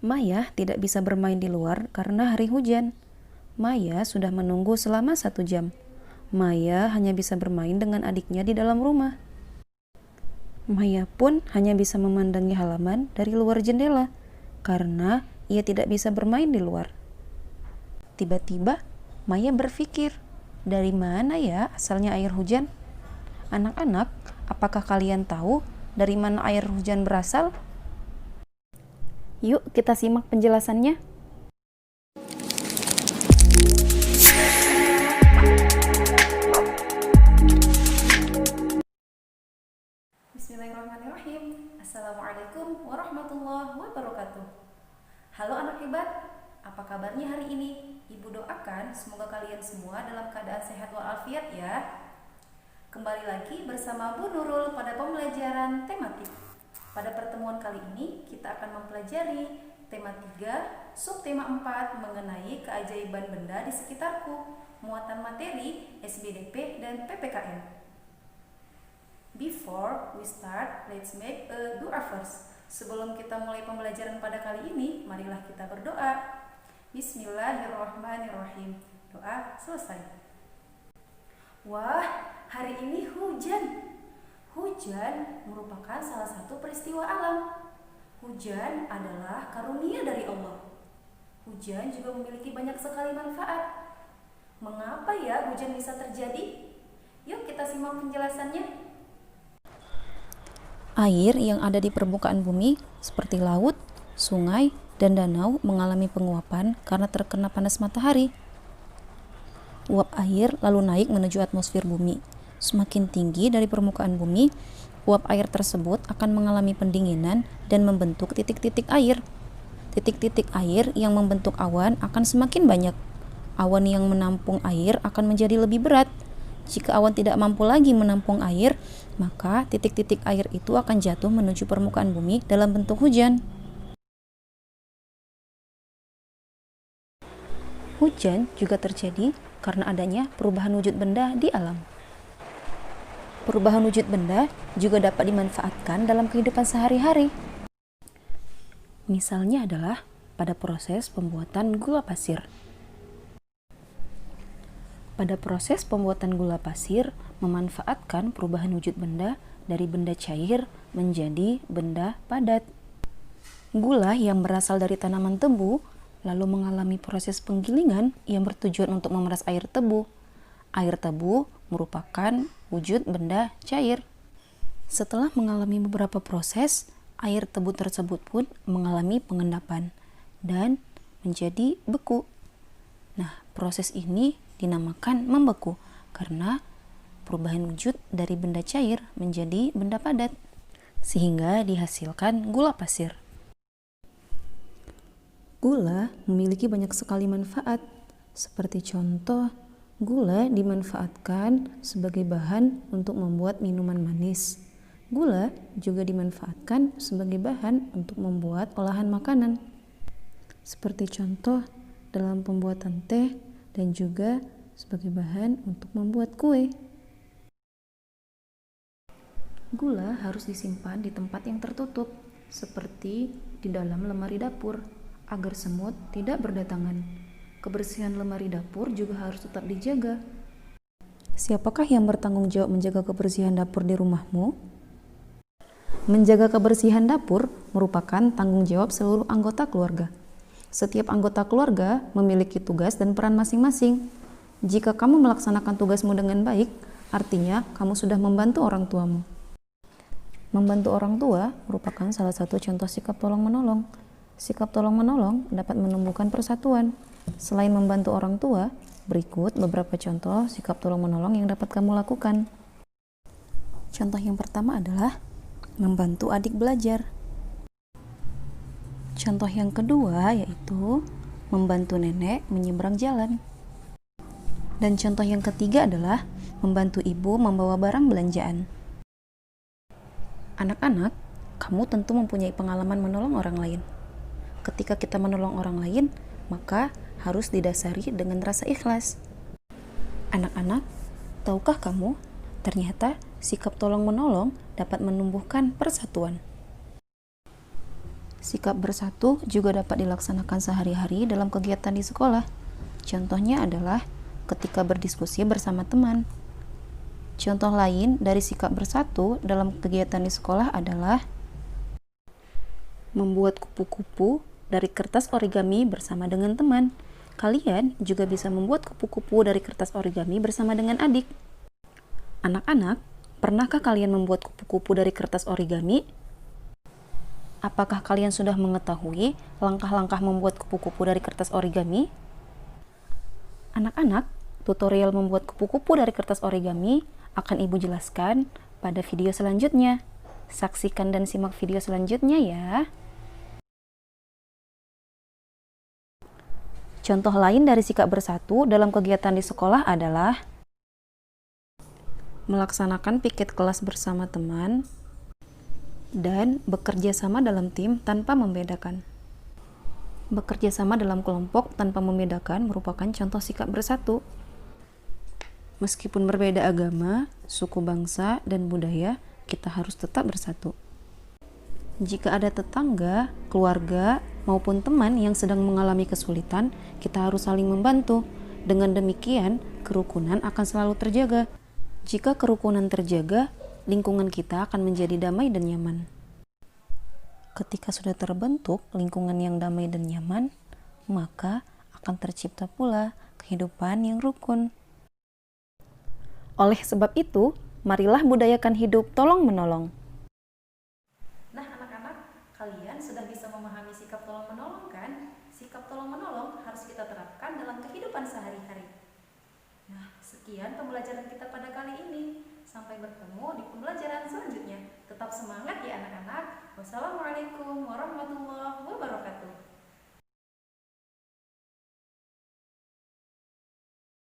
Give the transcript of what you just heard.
Maya tidak bisa bermain di luar karena hari hujan. Maya sudah menunggu selama 1 jam. Maya hanya bisa bermain dengan adiknya di dalam rumah. Maya pun hanya bisa memandangi halaman dari luar jendela karena ia tidak bisa bermain di luar. Tiba-tiba Maya berpikir, dari mana ya asalnya air hujan? Anak-anak, apakah kalian tahu dari mana air hujan berasal? Yuk kita simak penjelasannya. Bismillahirrahmanirrahim. Assalamualaikum warahmatullahi wabarakatuh. Halo anak hebat, apa kabarnya hari ini? Ibu doakan semoga kalian semua dalam keadaan sehat walafiat ya. Kembali lagi bersama Bu Nurul pada pembelajaran tematik. Pada pertemuan kali ini kita akan mempelajari tema 3, subtema 4 mengenai keajaiban benda di sekitarku, muatan materi, SBDP dan PPKN. Before we start, let's make a dua first. Sebelum kita mulai pembelajaran pada kali ini, marilah kita berdoa. Bismillahirrahmanirrahim. Doa selesai. Wah, hari ini hujan. Hujan merupakan salah satu peristiwa alam. Hujan adalah karunia dari Allah. Hujan juga memiliki banyak sekali manfaat. Mengapa ya hujan bisa terjadi? Yuk kita simak penjelasannya. Air yang ada di permukaan bumi seperti laut, sungai, dan danau mengalami penguapan karena terkena panas matahari. Uap air lalu naik menuju atmosfer bumi. Semakin tinggi dari permukaan bumi, uap air tersebut akan mengalami pendinginan dan membentuk titik-titik air. Titik-titik air yang membentuk awan akan semakin banyak. Awan yang menampung air akan menjadi lebih berat. Jika awan tidak mampu lagi menampung air, maka titik-titik air itu akan jatuh menuju permukaan bumi dalam bentuk hujan. Hujan juga terjadi karena adanya perubahan wujud benda di alam. Perubahan wujud benda juga dapat dimanfaatkan dalam kehidupan sehari-hari. Misalnya adalah pada proses pembuatan gula pasir. Pada proses pembuatan gula pasir memanfaatkan perubahan wujud benda dari benda cair menjadi benda padat. Gula yang berasal dari tanaman tebu lalu mengalami proses penggilingan yang bertujuan untuk memeras air tebu. Air tebu merupakan wujud benda cair. Setelah mengalami beberapa proses, air tebu tersebut pun mengalami pengendapan dan menjadi beku. Nah, proses ini dinamakan membeku karena perubahan wujud dari benda cair menjadi benda padat, sehingga dihasilkan gula pasir. Gula memiliki banyak sekali manfaat, seperti contoh, gula dimanfaatkan sebagai bahan untuk membuat minuman manis. Gula juga dimanfaatkan sebagai bahan untuk membuat olahan makanan, seperti contoh dalam pembuatan teh dan juga sebagai bahan untuk membuat kue. Gula harus disimpan di tempat yang tertutup, seperti di dalam lemari dapur, agar semut tidak berdatangan. Kebersihan lemari dapur juga harus tetap dijaga. Siapakah yang bertanggung jawab menjaga kebersihan dapur di rumahmu? Menjaga kebersihan dapur merupakan tanggung jawab seluruh anggota keluarga. Setiap anggota keluarga memiliki tugas dan peran masing-masing. Jika kamu melaksanakan tugasmu dengan baik, artinya kamu sudah membantu orang tuamu. Membantu orang tua merupakan salah satu contoh sikap tolong-menolong. Sikap tolong-menolong dapat menumbuhkan persatuan. Selain membantu orang tua, berikut beberapa contoh sikap tolong-menolong yang dapat kamu lakukan. Contoh yang pertama adalah membantu adik belajar. Contoh yang kedua yaitu membantu nenek menyeberang jalan. Dan contoh yang ketiga adalah membantu ibu membawa barang belanjaan. Anak-anak, kamu tentu mempunyai pengalaman menolong orang lain. Ketika kita menolong orang lain, maka harus didasari dengan rasa ikhlas. Anak-anak, tahukah kamu, ternyata sikap tolong-menolong dapat menumbuhkan persatuan. Sikap bersatu juga dapat dilaksanakan sehari-hari dalam kegiatan di sekolah. Contohnya adalah ketika berdiskusi bersama teman. Contoh lain dari sikap bersatu dalam kegiatan di sekolah adalah membuat kupu-kupu dari kertas origami bersama dengan teman. Kalian juga bisa membuat kupu-kupu dari kertas origami bersama dengan adik. Anak-anak, pernahkah kalian membuat kupu-kupu dari kertas origami? Apakah kalian sudah mengetahui langkah-langkah membuat kupu-kupu dari kertas origami? Anak-anak, tutorial membuat kupu-kupu dari kertas origami akan Ibu jelaskan pada video selanjutnya. Saksikan dan simak video selanjutnya ya. Contoh lain dari sikap bersatu dalam kegiatan di sekolah adalah melaksanakan piket kelas bersama teman dan bekerja sama dalam tim tanpa membedakan. Bekerja sama dalam kelompok tanpa membedakan merupakan contoh sikap bersatu. Meskipun berbeda agama, suku bangsa, dan budaya, kita harus tetap bersatu. Jika ada tetangga, keluarga, maupun teman yang sedang mengalami kesulitan, kita harus saling membantu. Dengan demikian, kerukunan akan selalu terjaga. Jika kerukunan terjaga, lingkungan kita akan menjadi damai dan nyaman. Ketika sudah terbentuk lingkungan yang damai dan nyaman, maka akan tercipta pula kehidupan yang rukun. Oleh sebab itu, marilah budayakan hidup tolong-menolong. Nah, anak-anak, kalian sudah bisa memahami sikap tolong-menolong kan? Sikap tolong-menolong harus kita terapkan dalam kehidupan sehari-hari. Nah, sekian pembelajaran kita pada kali ini. Sampai bertemu di pembelajaran selanjutnya. Tetap semangat ya anak-anak. Wassalamualaikum warahmatullahi wabarakatuh.